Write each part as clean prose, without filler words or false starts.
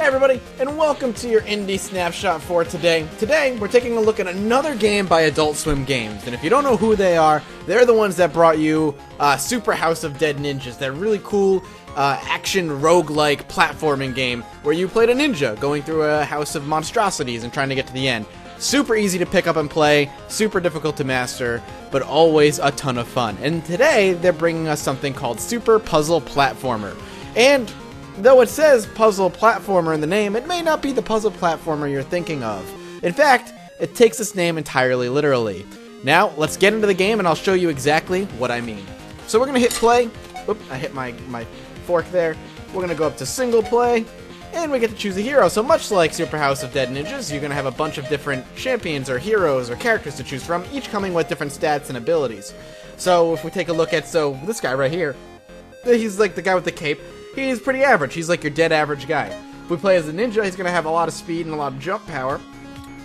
everybody, and welcome to your Indie Snapshot for today. Today, we're taking a look at another game by Adult Swim Games, and if you don't know who they are, they're the ones that brought you Super House of Dead Ninjas. That really cool action roguelike platforming game where you played a ninja going through a house of monstrosities and trying to get to the end. Super easy to pick up and play, super difficult to master, but always a ton of fun. And today, they're bringing us something called Super Puzzle Platformer. And though it says puzzle platformer in the name, it may not be the puzzle platformer you're thinking of. In fact, it takes its name entirely literally. Now, let's get into the game and I'll show you exactly what I mean. So we're going to hit play. Oop, I hit my fork there. We're going to go up to single play, and we get to choose a hero. So much like Super House of Dead Ninjas, you're going to have a bunch of different champions or heroes or characters to choose from, each coming with different stats and abilities. So if we take a look at, this guy right here, he's like the guy with the cape. He's pretty average. He's like your dead average guy. If we play as a ninja, he's going to have a lot of speed and a lot of jump power,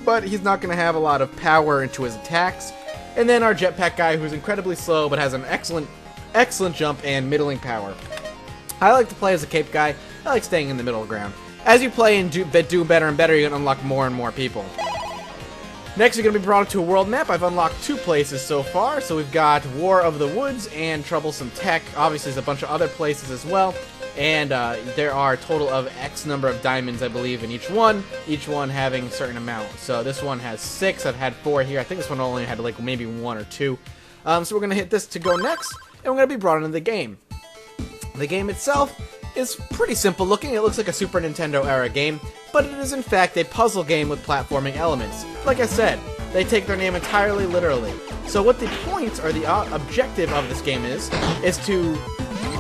but he's not going to have a lot of power into his attacks. And then our Jetpack guy, who's incredibly slow, but has an excellent jump and middling power. I like to play as a cape guy. I like staying in the middle ground. As you play and do better and better, you're going to unlock more and more people. Next, you're going to be brought up to a world map. I've unlocked 2 places so far. So we've got War of the Woods and Troublesome Tech. Obviously, there's a bunch of other places as well. And there are a total of X number of diamonds, I believe, in each one having a certain amount. So this one has 6. I've had 4 here. I think this one only had like maybe 1 or 2. So we're going to hit this to go next, and we're going to be brought into the game. The game itself is pretty simple looking. It looks like a Super Nintendo era game, but it is in fact a puzzle game with platforming elements. Like I said, they take their name entirely literally. So what the point or the objective of this game is to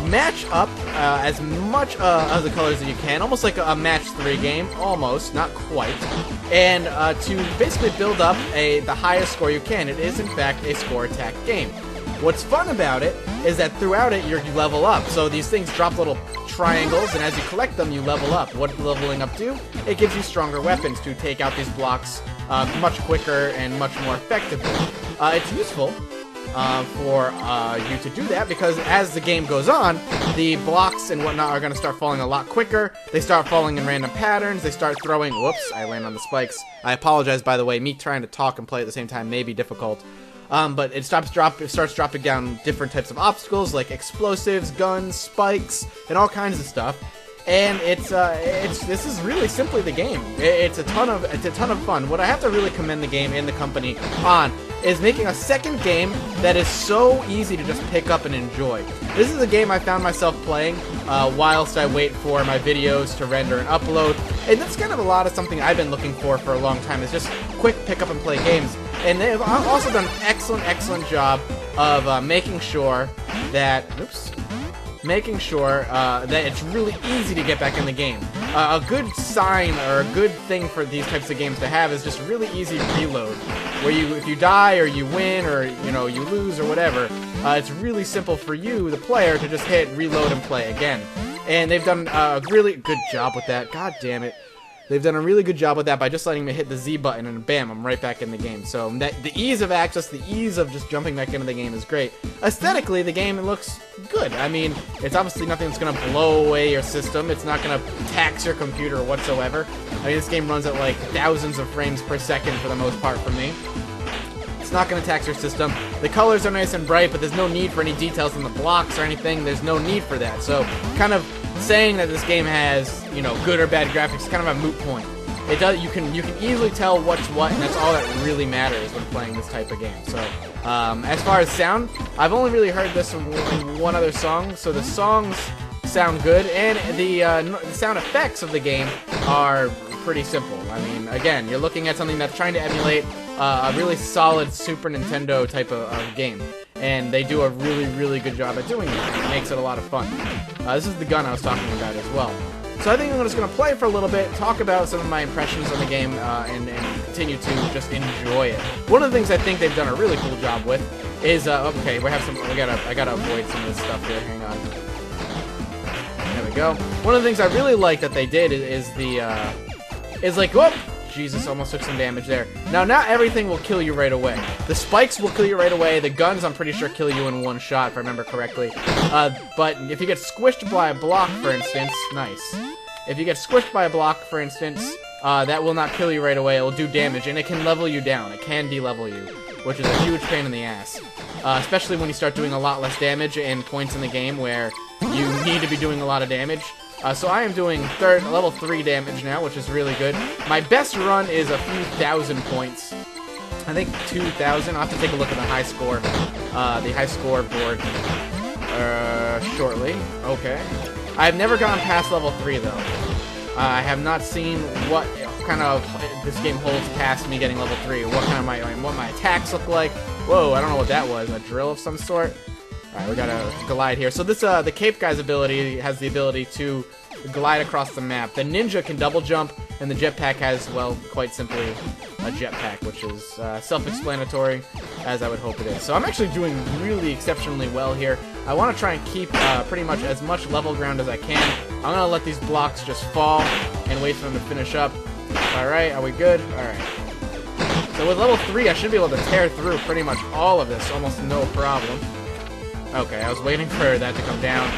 match up as much of the colors as you can, almost like a match 3 game, almost, not quite, and to basically build up the highest score you can. It is in fact a score attack game. What's fun about it is that throughout it you level up. So these things drop little triangles, and as you collect them, you level up. What does leveling up do? It gives you stronger weapons to take out these blocks much quicker and much more effectively. It's useful for you to do that because as the game goes on, the blocks and whatnot are going to start falling a lot quicker. They start falling in random patterns. They start throwing... Whoops, I land on the spikes. I apologize, by the way. Me trying to talk and play at the same time may be difficult. But it starts dropping down different types of obstacles like explosives, guns, spikes, and all kinds of stuff. And this is really simply the game. It's a ton of fun. What I have to really commend the game and the company on is making a second game that is so easy to just pick up and enjoy. This is a game I found myself playing whilst I wait for my videos to render and upload, and that's kind of a lot of something I've been looking for a long time, is just quick pick up and play games. And they've also done an excellent job of making sure that that it's really easy to get back in the game. A good sign or a good thing for these types of games to have is just really easy reload. Where if you die or you win or you lose or whatever, it's really simple for you, the player, to just hit reload and play again. And they've done a really good job with that. God damn it. They've done a really good job with that by just letting me hit the Z button and bam, I'm right back in the game. So the ease of access, the ease of just jumping back into the game is great. Aesthetically, the game looks good. I mean, it's obviously nothing that's going to blow away your system. It's not going to tax your computer whatsoever. I mean, this game runs at like thousands of frames per second for the most part for me. It's not going to tax your system. The colors are nice and bright, but there's no need for any details in the blocks or anything. There's no need for that. So kind of saying that this game has, good or bad graphics is kind of a moot point. It does. You can easily tell what's what, and that's all that really matters when playing this type of game. So, as far as sound, I've only really heard this in one other song. So the songs sound good, and the sound effects of the game are pretty simple. I mean, again, you're looking at something that's trying to emulate a really solid Super Nintendo type of game. And they do a really good job at doing it. It makes it a lot of fun. This is the gun I was talking about as well. So I think I'm just going to play for a little bit, talk about some of my impressions on the game, and continue to just enjoy it. One of the things I think they've done a really cool job with is, okay, I gotta avoid some of this stuff here, hang on. There we go. One of the things I really like that they did is like, whoop! Jesus, almost took some damage there. Now, not everything will kill you right away. The spikes will kill you right away. The guns, I'm pretty sure, kill you in one shot, if I remember correctly. But if you get squished by a block, for instance, nice. if you get squished by a block, for instance, that will not kill you right away. It will do damage, and it can level you down. It can de-level you, which is a huge pain in the ass. Especially when you start doing a lot less damage in points in the game where you need to be doing a lot of damage. So I am doing level 3 damage now, which is really good. My best run is a few thousand points. I think 2,000. I'll have to take a look at the high score board shortly. Okay. I've never gone past level 3 though. I have not seen what kind of this game holds past me getting level 3. What kind of what my attacks look like. Whoa, I don't know what that was. A drill of some sort. All right, we got a glide here. So this the Cape Guy's ability has the ability to glide across the map. The Ninja can double jump, and the Jetpack has, well, quite simply, a Jetpack, which is self-explanatory, as I would hope it is. So I'm actually doing really exceptionally well here. I want to try and keep pretty much as much level ground as I can. I'm going to let these blocks just fall and wait for them to finish up. Alright, are we good? Alright. So with level 3, I should be able to tear through pretty much all of this, almost no problem. Okay, I was waiting for that to come down.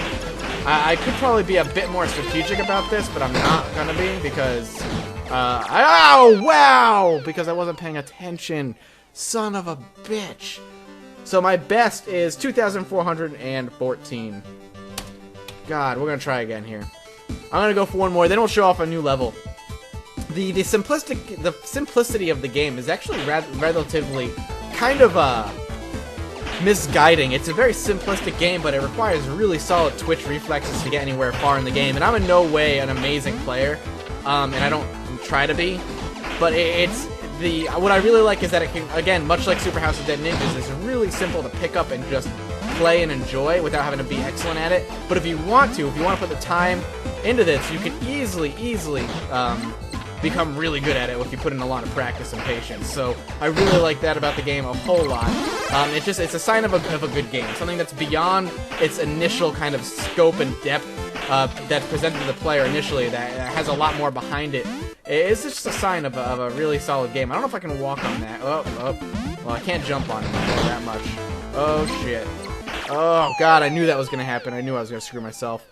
I could probably be a bit more strategic about this, but I'm not gonna be because, oh, wow! Because I wasn't paying attention. Son of a bitch. So my best is 2,414. God, we're gonna try again here. I'm gonna go for one more, then we'll show off a new level. The simplicity of the game is actually relatively kind of, misguiding. It's a very simplistic game, but it requires really solid twitch reflexes to get anywhere far in the game, and I'm in no way an amazing player, and I don't try to be, but what I really like is that it can, again, much like Super House of Dead Ninjas, it's really simple to pick up and just play and enjoy without having to be excellent at it. But if you want to put the time into this, you can easily become really good at it if you put in a lot of practice and patience. So I really like that about the game a whole lot. It's a sign of a good game, something that's beyond its initial kind of scope and depth that's presented to the player initially, that has a lot more behind it. It's just a sign of a really solid game. I don't know if I can walk on that. Well, I can't jump on it that much. Oh shit. Oh god, I knew that was gonna happen. I knew I was gonna screw myself.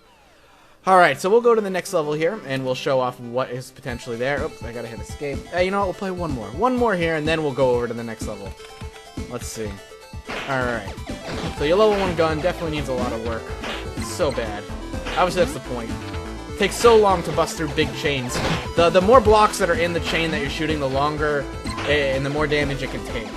Alright, so we'll go to the next level here, and we'll show off what is potentially there. Oops, I gotta hit escape. Hey, you know what? We'll play one more. One more here, and then we'll go over to the next level. Let's see. Alright. So your level 1 gun definitely needs a lot of work. It's so bad. Obviously, that's the point. It takes so long to bust through big chains. The more blocks that are in the chain that you're shooting, the longer and the more damage it can take.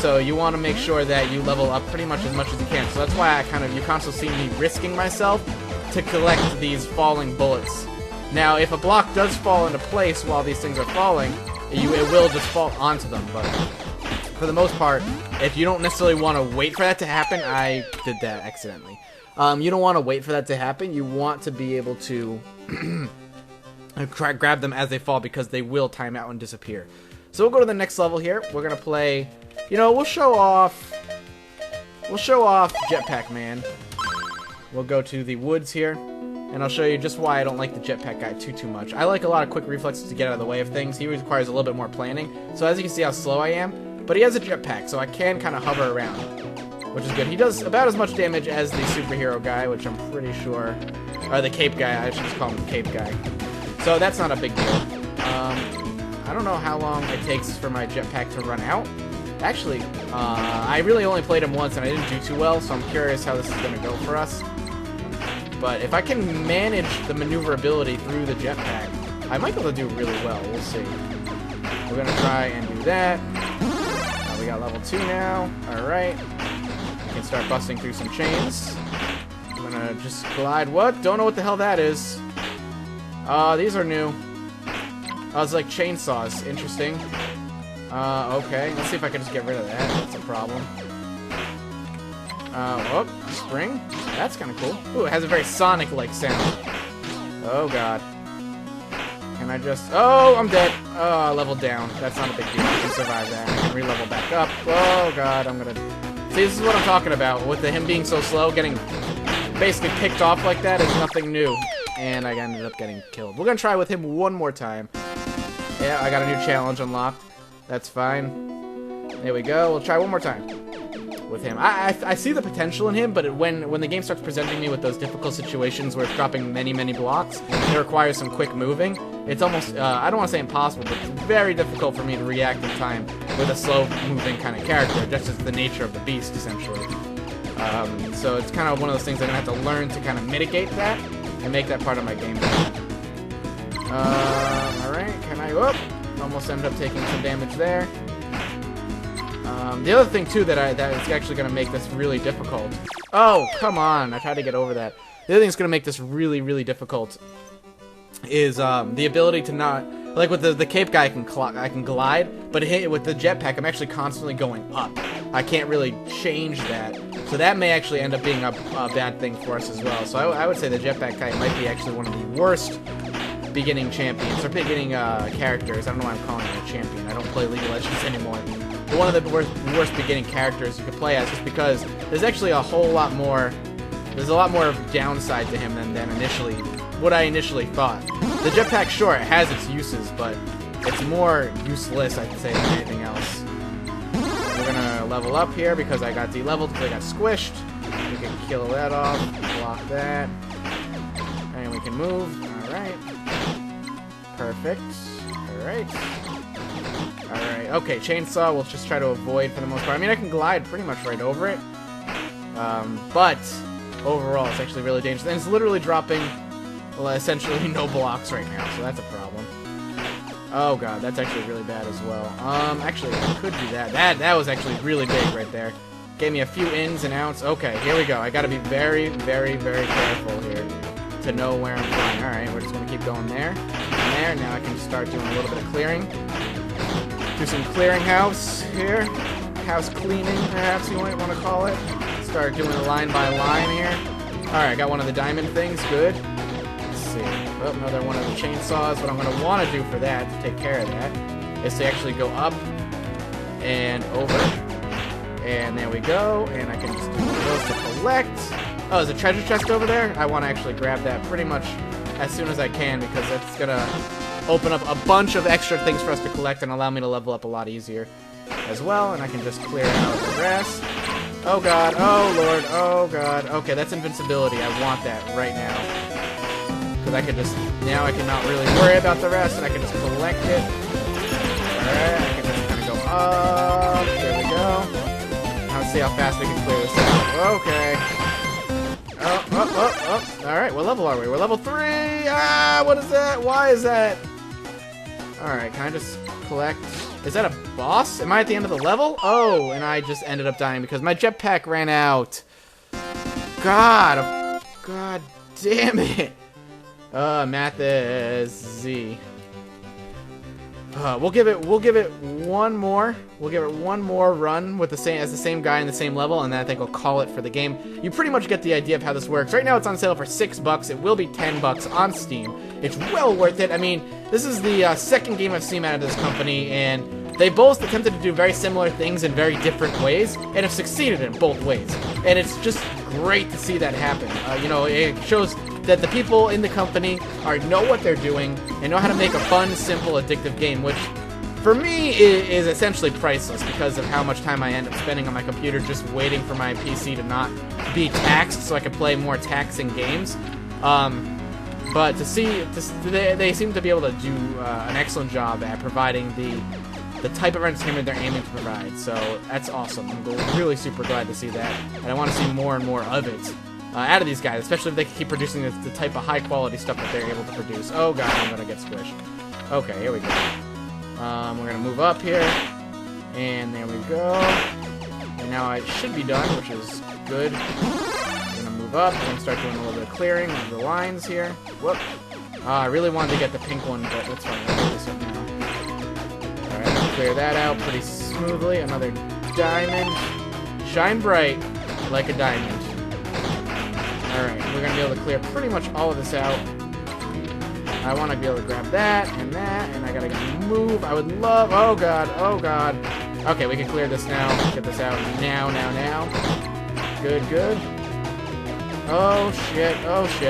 So you want to make sure that you level up pretty much as you can. So that's why you constantly see me risking myself to collect these falling bullets. Now, if a block does fall into place while these things are falling, it will just fall onto them, but for the most part, if you don't necessarily want to wait for that to happen, I did that accidentally. You don't want to wait for that to happen. You want to be able to grab them as they fall, because they will time out and disappear. So we'll go to the next level here. We're gonna play, we'll show off Jetpack Man. We'll go to the woods here, and I'll show you just why I don't like the Jetpack guy too much. I like a lot of quick reflexes to get out of the way of things. He requires a little bit more planning. So as you can see how slow I am, but he has a jetpack, so I can kind of hover around, which is good. He does about as much damage as the superhero guy, which I'm pretty sure, or the cape guy. I should just call him the cape guy. So that's not a big deal. I don't know how long it takes for my jetpack to run out. Actually, I really only played him once, and I didn't do too well, so I'm curious how this is going to go for us. But if I can manage the maneuverability through the jetpack, I might be able to do really well. We'll see. We're going to try and do that. We got level 2 now. Alright. I can start busting through some chains. I'm going to just glide. What? Don't know what the hell that is. These are new. Oh, it's like chainsaws. Interesting. Okay. Let's see if I can just get rid of that. That's a problem. Whoop. Spring. That's kind of cool. Ooh, it has a very Sonic-like sound. Oh, God. Can I just... Oh, I'm dead. Oh, I leveled down. That's not a big deal. I can survive that. I can re-level back up. Oh, God. I'm gonna... See, this is what I'm talking about. With him being so slow, getting basically picked off like that is nothing new. And I ended up getting killed. We're gonna try with him one more time. Yeah, I got a new challenge unlocked. That's fine. There we go. We'll try one more time. with him. I see the potential in him, but when the game starts presenting me with those difficult situations where it's dropping many blocks, it requires some quick moving, it's almost, I don't want to say impossible, but it's very difficult for me to react in time with a slow-moving kind of character, just as the nature of the beast, essentially. So it's kind of one of those things I'm going to have to learn to kind of mitigate that and make that part of my gameplay. Alright, can I... Whoop! Almost ended up taking some damage there. The other thing, too, that is actually going to make this really difficult... Oh, come on! I tried to get over that. The other thing that's going to make this really difficult is the ability to not... Like with the cape guy, I can glide, but with the jetpack, I'm actually constantly going up. I can't really change that. So that may actually end up being a bad thing for us as well. So I would say the jetpack guy might be actually one of the worst beginning champions, or beginning characters. I don't know why I'm calling him a champion. I don't play League of Legends anymore. But one of the worst beginning characters you could play as, just because there's actually a whole lot more... There's a lot more downside to him than what I initially thought. The jetpack, sure, it has its uses, but it's more useless, I'd say, than anything else. We're gonna level up here because I got de-leveled because I got squished. We can kill that off, block that, and we can move. Alright. Perfect. Alright. Alright, okay, chainsaw we'll just try to avoid for the most part. I mean, I can glide pretty much right over it. But overall, it's actually really dangerous. And it's literally dropping, well, essentially no blocks right now, so that's a problem. Oh god, that's actually really bad as well. Actually, I could do that. That was actually really big right there. Gave me a few ins and outs. Okay, here we go. I gotta be very careful here to know where I'm going. Alright, we're just gonna keep going there. And there. Now I can start doing a little bit of clearing. Do some clearing house here. House cleaning, perhaps you might want to call it. Start doing a line by line here. Alright, I got one of the diamond things. Good. Let's see. Oh, another one of the chainsaws. What I'm going to want to do for that, to take care of that, is to actually go up and over. And there we go. And I can just do one of those to collect. Oh, there's a treasure chest over there? I want to actually grab that pretty much as soon as I can, because that's going to open up a bunch of extra things for us to collect and allow me to level up a lot easier as well. And I can just clear out the rest. Oh god, oh lord, oh god. Okay, that's invincibility. I want that right now. Because I can just, now I can not really worry about the rest, and I can just collect it. Alright, I can just kind of go up. There we go. Now let's see how fast we can clear this out. Okay. Oh. Alright, what level are we? We're level 3! Ah, what is that? Why is that? Alright, can I just collect... Is that a boss? Am I at the end of the level? Oh, and I just ended up dying because my jetpack ran out. God damn it. Math is Z. We'll give it one more. We'll give it one more run with the same guy in the same level, and then I think we'll call it for the game. You pretty much get the idea of how this works. Right now it's on sale for $6. It will be $10 on Steam. It's well worth it. I mean, this is the second game I've seen out of this company, and they both attempted to do very similar things in very different ways, and have succeeded in both ways. And it's just great to see that happen. You know, it shows that the people in the company know what they're doing and know how to make a fun, simple, addictive game, which for me is essentially priceless because of how much time I end up spending on my computer just waiting for my PC to not be taxed so I can play more taxing games. But to see, they seem to be able to do an excellent job at providing the type of entertainment they're aiming to provide. So that's awesome. I'm really super glad to see that, and I want to see more and more of it. Out of these guys, especially if they keep producing the type of high-quality stuff that they're able to produce. Oh god, I'm gonna get squished. Okay, here we go. We're gonna move up here, and there we go. And now I should be done, which is good. I'm gonna move up and start doing a little bit of clearing of the lines here. Whoop. I really wanted to get the pink one, but that's fine. I'll do this one now. Alright, I'll clear that out pretty smoothly. Another diamond. Shine bright like a diamond. Alright, we're going to be able to clear pretty much all of this out. I want to be able to grab that, and I got to move. I would love... Oh, God. Oh, God. Okay, we can clear this now. Get this out now. Good. Oh, shit.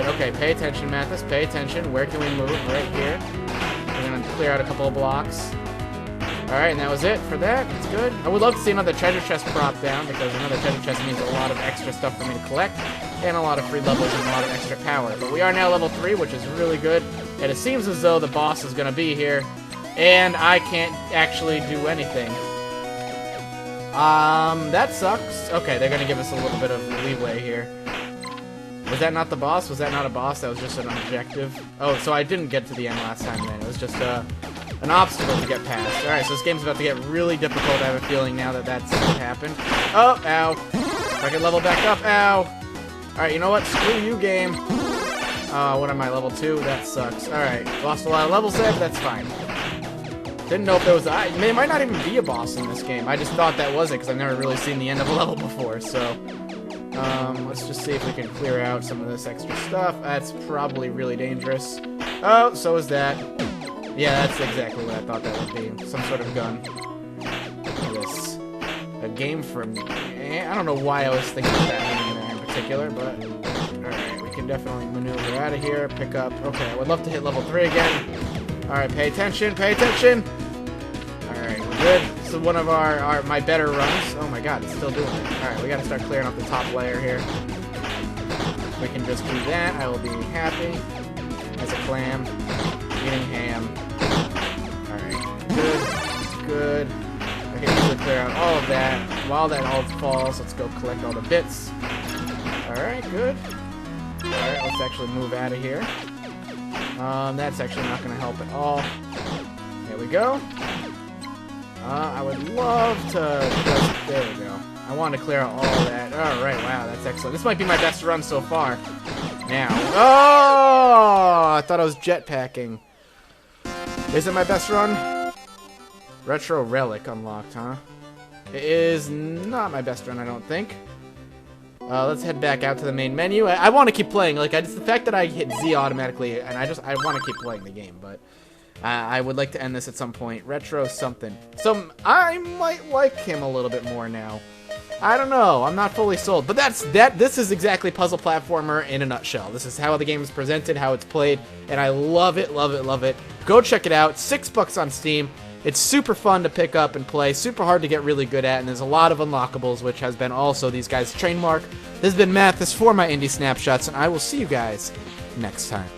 Okay, pay attention, Mathis. Pay attention. Where can we move? Right here. We're going to clear out a couple of blocks. Alright, and that was it for that. It's good. I would love to see another treasure chest prop down, because another treasure chest means a lot of extra stuff for me to collect, and a lot of free levels and a lot of extra power. But we are now level 3, which is really good, and it seems as though the boss is going to be here, and I can't actually do anything. That sucks. Okay, they're going to give us a little bit of leeway here. Was that not the boss? Was that not a boss? That was just an objective? Oh, so I didn't get to the end last time then. It was just, an obstacle to get past. Alright, so this game's about to get really difficult. I have a feeling now that that's what happened. Oh, ow. If I can level back up, ow. Alright, you know what? Screw you, game. What am I, level 2? That sucks. Alright, lost a lot of levels there, but that's fine. Didn't know if there was there might not even be a boss in this game. I just thought that was it, because I've never really seen the end of a level before, so... let's just see if we can clear out some of this extra stuff. That's probably really dangerous. Oh, so is that. Yeah, that's exactly what I thought that would be. Some sort of gun. This. A game from... I don't know why I was thinking of that one there in particular, but... Alright, we can definitely maneuver out of here, pick up... Okay, I would love to hit level 3 again. Alright, pay attention, pay attention! Alright, we're good. This is one of my better runs. Oh my god, it's still doing it. Alright, we gotta start clearing off the top layer here. If we can just do that, I will be happy. As a clam. Eating ham. Alright, good, good. I can easily clear out all of that. While that all falls, let's go collect all the bits. Alright, good. Alright, let's actually move out of here. That's actually not going to help at all. There we go. I would love to just... There we go. I want to clear out all of that. Alright, wow, that's excellent. This might be my best run so far. Now. Oh! I thought I was jetpacking. Is it my best run? Retro Relic unlocked, huh? It is not my best run, I don't think. Let's head back out to the main menu. I want to keep playing. Like, it's the fact that I hit Z automatically, and I want to keep playing the game, but I would like to end this at some point. Retro something. So I might like him a little bit more now. I don't know. I'm not fully sold, but this is exactly puzzle platformer in a nutshell. This is how the game is presented, how it's played, and I love it, love it, love it. Go check it out. $6 on Steam. It's super fun to pick up and play, super hard to get really good at, and there's a lot of unlockables, which has been also these guys' trademark. This has been Mathis for my Indie Snapshots, and I will see you guys next time.